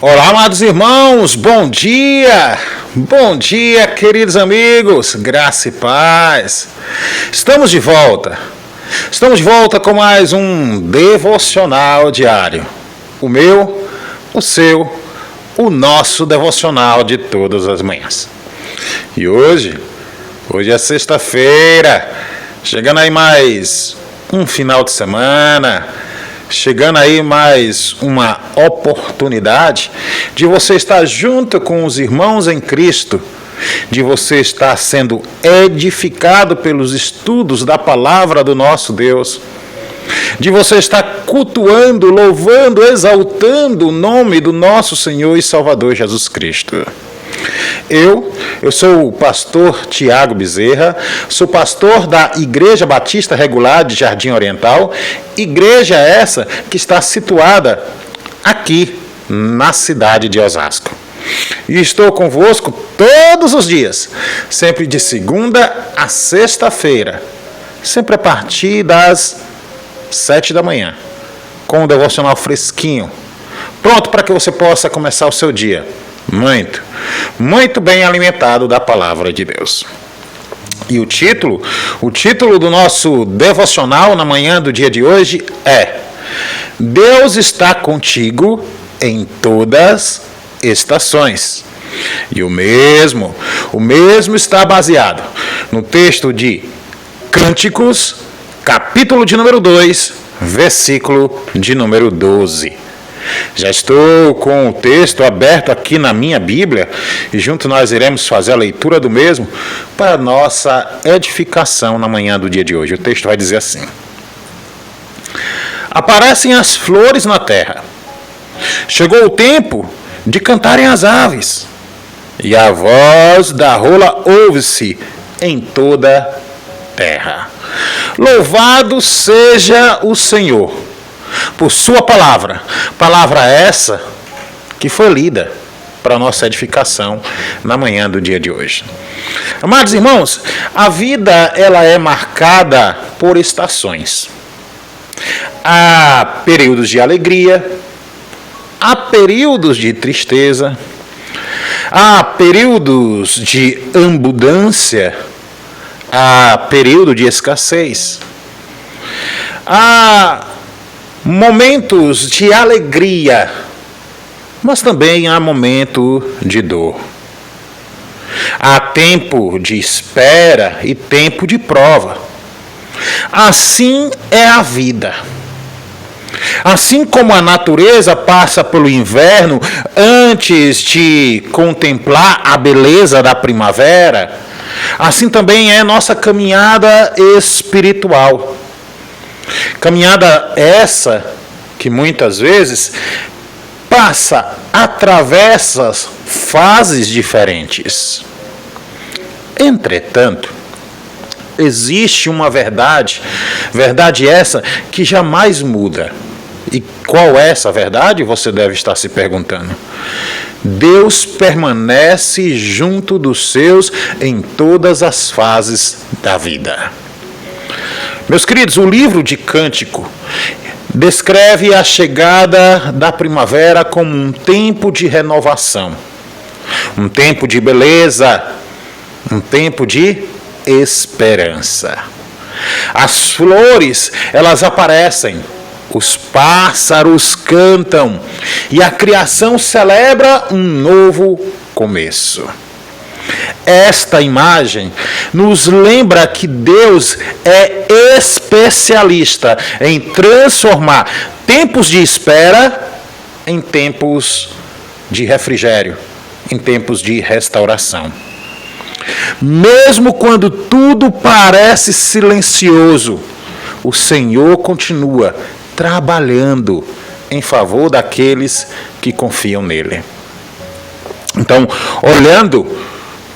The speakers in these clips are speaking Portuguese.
Olá, amados irmãos, bom dia! Bom dia, queridos amigos, graça e paz. Estamos de volta com mais um devocional diário. O meu, o seu, o nosso devocional de todas as manhãs. E hoje é sexta-feira, chegando aí mais um final de semana, chegando aí mais uma oportunidade de você estar junto com os irmãos em Cristo, de você estar sendo edificado pelos estudos da palavra do nosso Deus, de você estar cultuando, louvando, exaltando o nome do nosso Senhor e Salvador Jesus Cristo. Eu sou o pastor Tiago Bezerra, sou pastor da Igreja Batista Regular de Jardim Oriental, igreja essa que está situada aqui na cidade de Osasco. E estou convosco todos os dias, sempre de segunda a sexta-feira, sempre a partir das 7 da manhã, com um devocional fresquinho, pronto para que você possa começar o seu dia muito bem alimentado da palavra de Deus. E o título do nosso devocional na manhã do dia de hoje é: Deus está contigo em todas estações. E o mesmo está baseado no texto de Cânticos, capítulo de número 2, versículo de número 12. Já estou com o texto aberto aqui na minha Bíblia e junto nós iremos fazer a leitura do mesmo para nossa edificação na manhã do dia de hoje. O texto vai dizer assim: Aparecem as flores na terra, chegou o tempo de cantarem as aves, e a voz da rola ouve-se em toda a terra. Louvado seja o Senhor por sua palavra essa que foi lida para a nossa edificação na manhã do dia de hoje. Amados irmãos, a vida ela é marcada por estações. Há períodos de alegria, há períodos de tristeza, há períodos de abundância, há período de escassez, há momentos de alegria, mas também há momento de dor. Há tempo de espera e tempo de prova. Assim é a vida. Assim como a natureza passa pelo inverno antes de contemplar a beleza da primavera, assim também é nossa caminhada espiritual. Caminhada essa que muitas vezes atravessa fases diferentes. Entretanto, existe uma verdade essa que jamais muda. E qual é essa verdade? Você deve estar se perguntando. Deus permanece junto dos seus em todas as fases da vida. Meus queridos, o livro de Cântico descreve a chegada da primavera como um tempo de renovação, um tempo de beleza, um tempo de esperança. As flores, elas aparecem, os pássaros cantam e a criação celebra um novo começo. Esta imagem nos lembra que Deus é especialista em transformar tempos de espera em tempos de refrigério, em tempos de restauração. Mesmo quando tudo parece silencioso, o Senhor continua trabalhando em favor daqueles que confiam nele. Então, olhando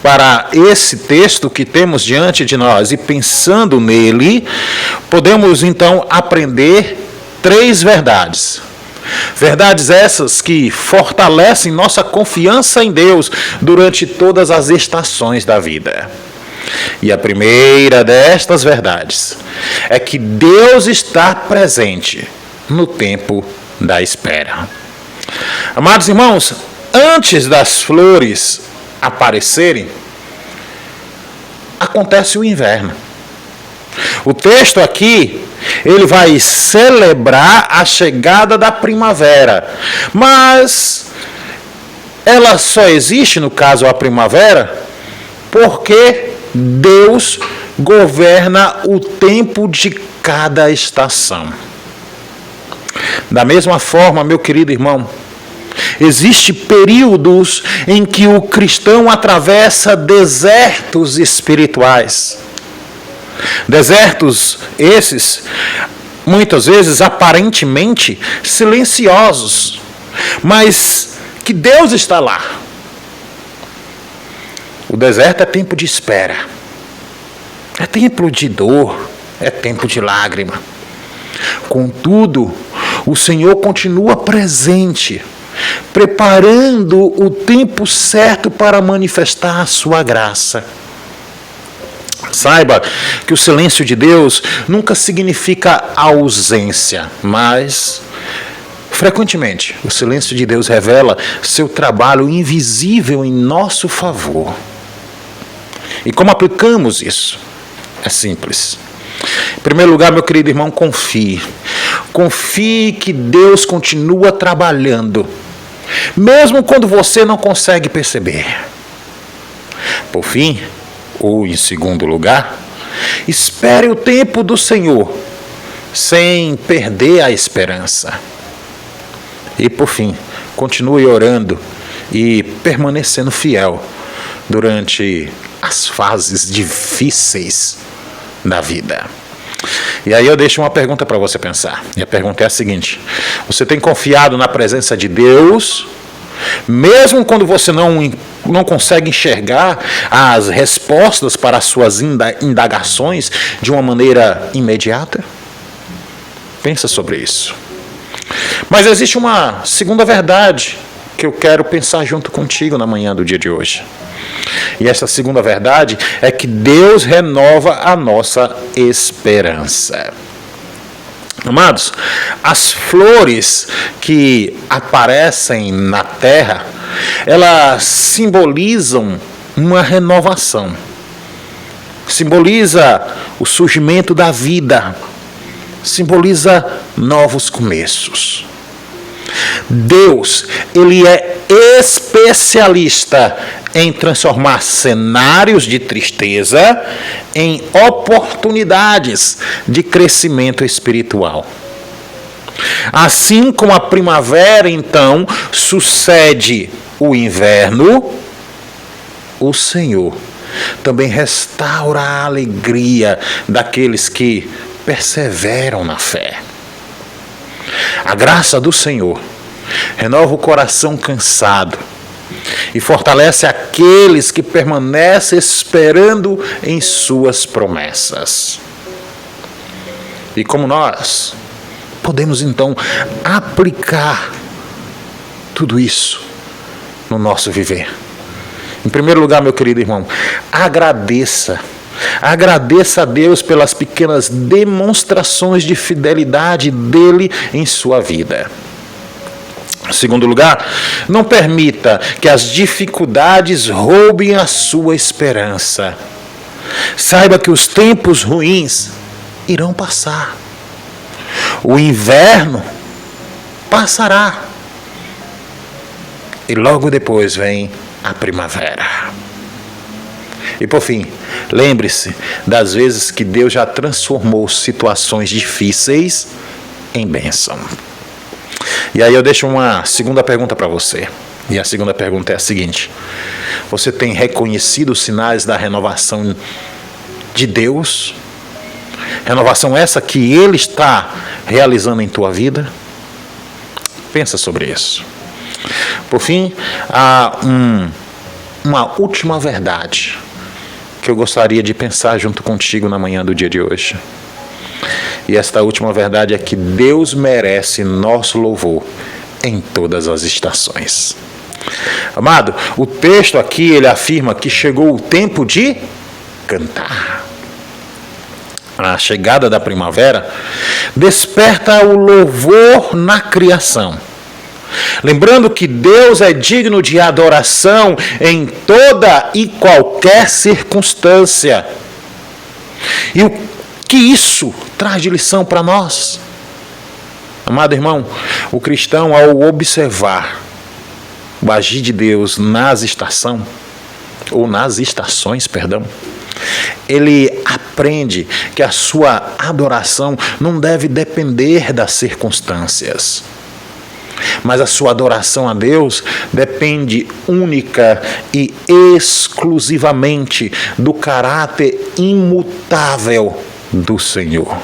para esse texto que temos diante de nós e pensando nele, podemos então aprender 3 verdades. Verdades essas que fortalecem nossa confiança em Deus durante todas as estações da vida. E a primeira destas verdades é que Deus está presente no tempo da espera. Amados irmãos, antes das flores aparecerem, acontece o inverno. O texto aqui, ele vai celebrar a chegada da primavera, mas ela só existe, no caso a primavera, porque Deus governa o tempo de cada estação. Da mesma forma, meu querido irmão, existem períodos em que o cristão atravessa desertos espirituais. Desertos esses, muitas vezes aparentemente silenciosos, mas que Deus está lá. O deserto é tempo de espera, é tempo de dor, é tempo de lágrima. Contudo, o Senhor continua presente, preparando o tempo certo para manifestar a sua graça. Saiba que o silêncio de Deus nunca significa ausência, mas frequentemente o silêncio de Deus revela seu trabalho invisível em nosso favor. E como aplicamos isso? É simples. Em primeiro lugar, meu querido irmão, confie. Confie que Deus continua trabalhando, mesmo quando você não consegue perceber. Por fim, ou em segundo lugar, espere o tempo do Senhor, sem perder a esperança. E por fim, continue orando e permanecendo fiel durante as fases difíceis da vida. E aí eu deixo uma pergunta para você pensar. E a pergunta é a seguinte: você tem confiado na presença de Deus, mesmo quando você não consegue enxergar as respostas para as suas indagações de uma maneira imediata? Pensa sobre isso. Mas existe uma segunda verdade que eu quero pensar junto contigo na manhã do dia de hoje. E essa segunda verdade é que Deus renova a nossa esperança. Amados, as flores que aparecem na terra, elas simbolizam uma renovação. Simboliza o surgimento da vida. Simboliza novos começos. Deus, ele é especialista em transformar cenários de tristeza em oportunidades de crescimento espiritual. Assim como a primavera, então, sucede o inverno, o Senhor também restaura a alegria daqueles que perseveram na fé. A graça do Senhor renova o coração cansado e fortalece aqueles que permanecem esperando em suas promessas. E como nós podemos então aplicar tudo isso no nosso viver? Em primeiro lugar, meu querido irmão, agradeça. Agradeça a Deus pelas pequenas demonstrações de fidelidade dele em sua vida. Em segundo lugar, não permita que as dificuldades roubem a sua esperança. Saiba que os tempos ruins irão passar. O inverno passará. E logo depois vem a primavera. E por fim, lembre-se das vezes que Deus já transformou situações difíceis em bênção. E aí eu deixo uma segunda pergunta para você. E a segunda pergunta é a seguinte: você tem reconhecido os sinais da renovação de Deus? Renovação essa que Ele está realizando em tua vida? Pensa sobre isso. Por fim, há uma última verdade que eu gostaria de pensar junto contigo na manhã do dia de hoje. E esta última verdade é que Deus merece nosso louvor em todas as estações. Amado, o texto aqui ele afirma que chegou o tempo de cantar. A chegada da primavera desperta o louvor na criação. Lembrando que Deus é digno de adoração em toda e qualquer circunstância. E o que isso traz de lição para nós? Amado irmão, o cristão, ao observar o agir de Deus nas estações, ele aprende que a sua adoração não deve depender das circunstâncias, mas a sua adoração a Deus depende única e exclusivamente do caráter imutável do Senhor.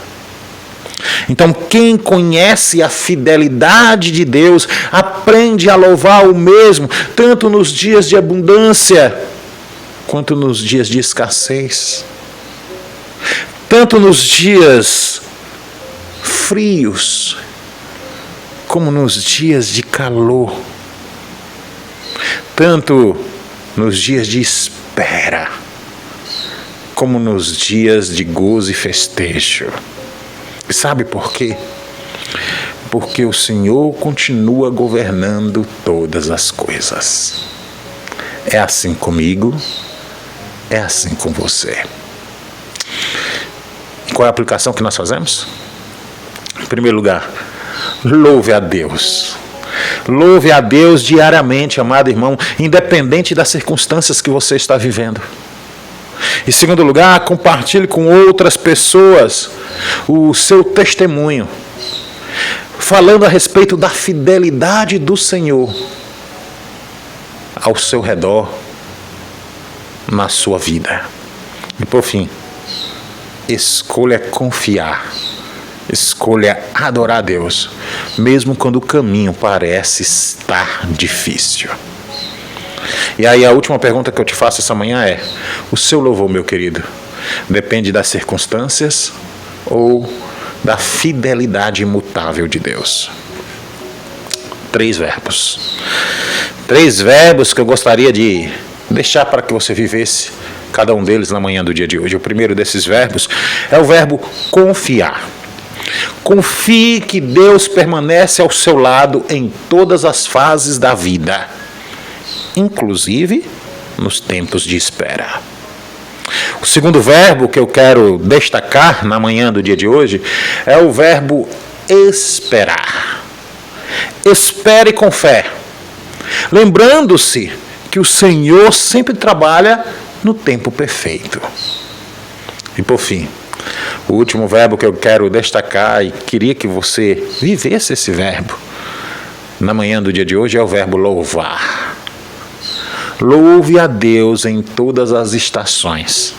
Então, quem conhece a fidelidade de Deus aprende a louvar o mesmo, tanto nos dias de abundância quanto nos dias de escassez, tanto nos dias frios como nos dias de calor, tanto nos dias de espera como nos dias de gozo e festejo. E sabe por quê? Porque o Senhor continua governando todas as coisas. É assim comigo, é assim com você. E qual é a aplicação que nós fazemos? Em primeiro lugar, louve a Deus. Louve a Deus diariamente, amado irmão, independente das circunstâncias que você está vivendo. Em segundo lugar, compartilhe com outras pessoas o seu testemunho, falando a respeito da fidelidade do Senhor ao seu redor, na sua vida. E por fim, escolha confiar, escolha adorar a Deus, mesmo quando o caminho parece estar difícil. E aí a última pergunta que eu te faço essa manhã é: o seu louvor, meu querido, depende das circunstâncias ou da fidelidade imutável de Deus? 3 verbos. 3 verbos que eu gostaria de deixar para que você vivesse cada um deles na manhã do dia de hoje. O primeiro desses verbos é o verbo confiar. Confie que Deus permanece ao seu lado em todas as fases da vida, inclusive nos tempos de espera. O segundo verbo que eu quero destacar na manhã do dia de hoje é o verbo esperar. Espere com fé, lembrando-se que o Senhor sempre trabalha no tempo perfeito. E por fim, o último verbo que eu quero destacar e queria que você vivesse esse verbo na manhã do dia de hoje é o verbo louvar. Louve a Deus em todas as estações,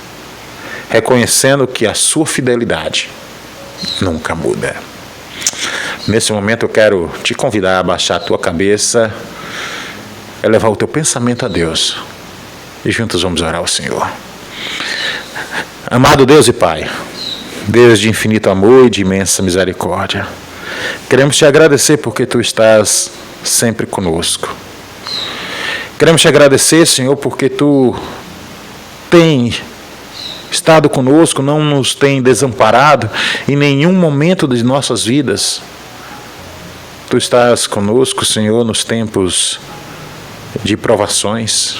reconhecendo que a sua fidelidade nunca muda. Nesse momento eu quero te convidar a baixar a tua cabeça, elevar o teu pensamento a Deus e juntos vamos orar ao Senhor. Amado Deus e Pai, Deus de infinito amor e de imensa misericórdia, queremos te agradecer porque tu estás sempre conosco. Queremos te agradecer, Senhor, porque tu tem estado conosco, não nos tem desamparado em nenhum momento de nossas vidas. Tu estás conosco, Senhor, nos tempos de provações,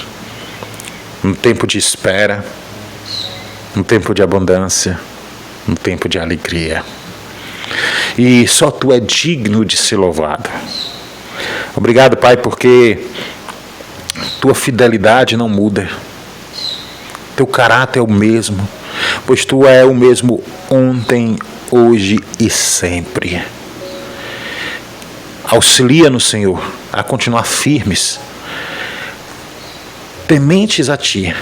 no tempo de espera, no tempo de abundância, no tempo de alegria. E só tu é digno de ser louvado. Obrigado, Pai, porque tua fidelidade não muda. Teu caráter é o mesmo, pois tu é o mesmo ontem, hoje e sempre. Auxilia-nos, Senhor, a continuar firmes, tementes a Ti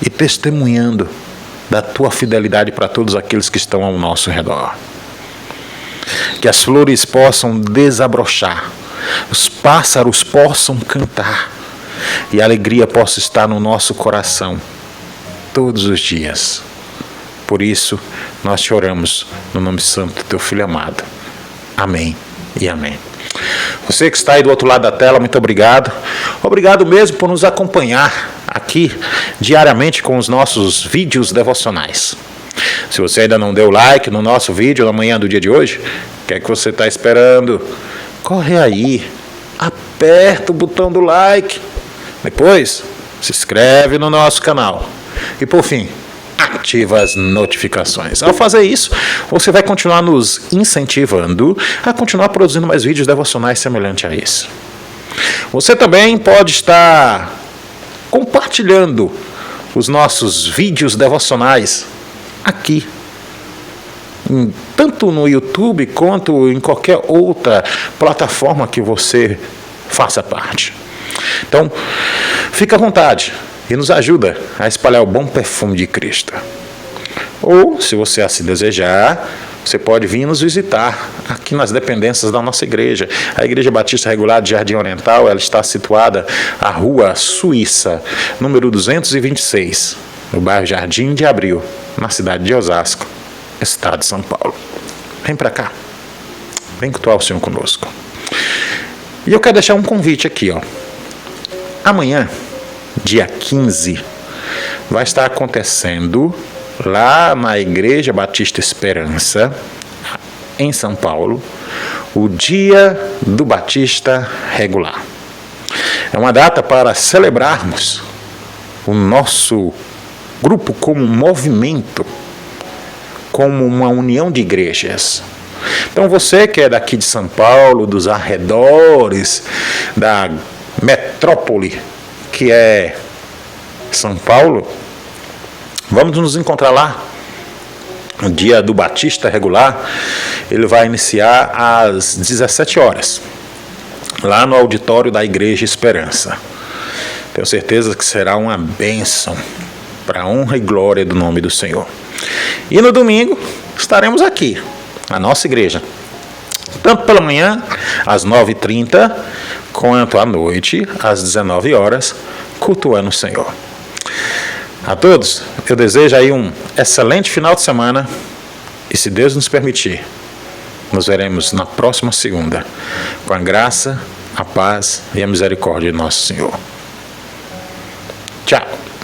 e testemunhando da Tua fidelidade para todos aqueles que estão ao nosso redor. Que as flores possam desabrochar, os pássaros possam cantar e a alegria possa estar no nosso coração todos os dias. Por isso, nós te oramos no nome santo do Teu Filho amado. Amém e amém. Você que está aí do outro lado da tela, muito obrigado. Obrigado mesmo por nos acompanhar aqui diariamente com os nossos vídeos devocionais. Se você ainda não deu like no nosso vídeo na manhã do dia de hoje, o que é que você está esperando? Corre aí, aperta o botão do like. Depois, se inscreve no nosso canal. E por fim, ativa as notificações. Ao fazer isso, você vai continuar nos incentivando a continuar produzindo mais vídeos devocionais semelhantes a esse. Você também pode estar compartilhando os nossos vídeos devocionais aqui, tanto no YouTube quanto em qualquer outra plataforma que você faça parte. Então, fica à vontade e nos ajuda a espalhar o bom perfume de Cristo. Ou, se você assim desejar, você pode vir nos visitar aqui nas dependências da nossa igreja. A Igreja Batista Regular de Jardim Oriental, ela está situada à Rua Suíça, número 226, no bairro Jardim de Abril, na cidade de Osasco, estado de São Paulo. Vem para cá. Vem cultuar o Senhor conosco. E eu quero deixar um convite aqui, ó. Amanhã, dia 15, vai estar acontecendo lá na Igreja Batista Esperança, em São Paulo, o Dia do Batista Regular. É uma data para celebrarmos o nosso grupo como um movimento, como uma união de igrejas. Então você que é daqui de São Paulo, dos arredores, da metrópole que é São Paulo, vamos nos encontrar lá. O Dia do Batista Regular, ele vai iniciar às 17 horas, lá no auditório da Igreja Esperança. Tenho certeza que será uma bênção para a honra e glória do nome do Senhor. E no domingo estaremos aqui, na nossa igreja, tanto pela manhã, às 9h30, quanto à noite, às 19 horas, cultuando o Senhor. A todos, eu desejo aí um excelente final de semana e, se Deus nos permitir, nos veremos na próxima segunda, com a graça, a paz e a misericórdia de nosso Senhor. Tchau!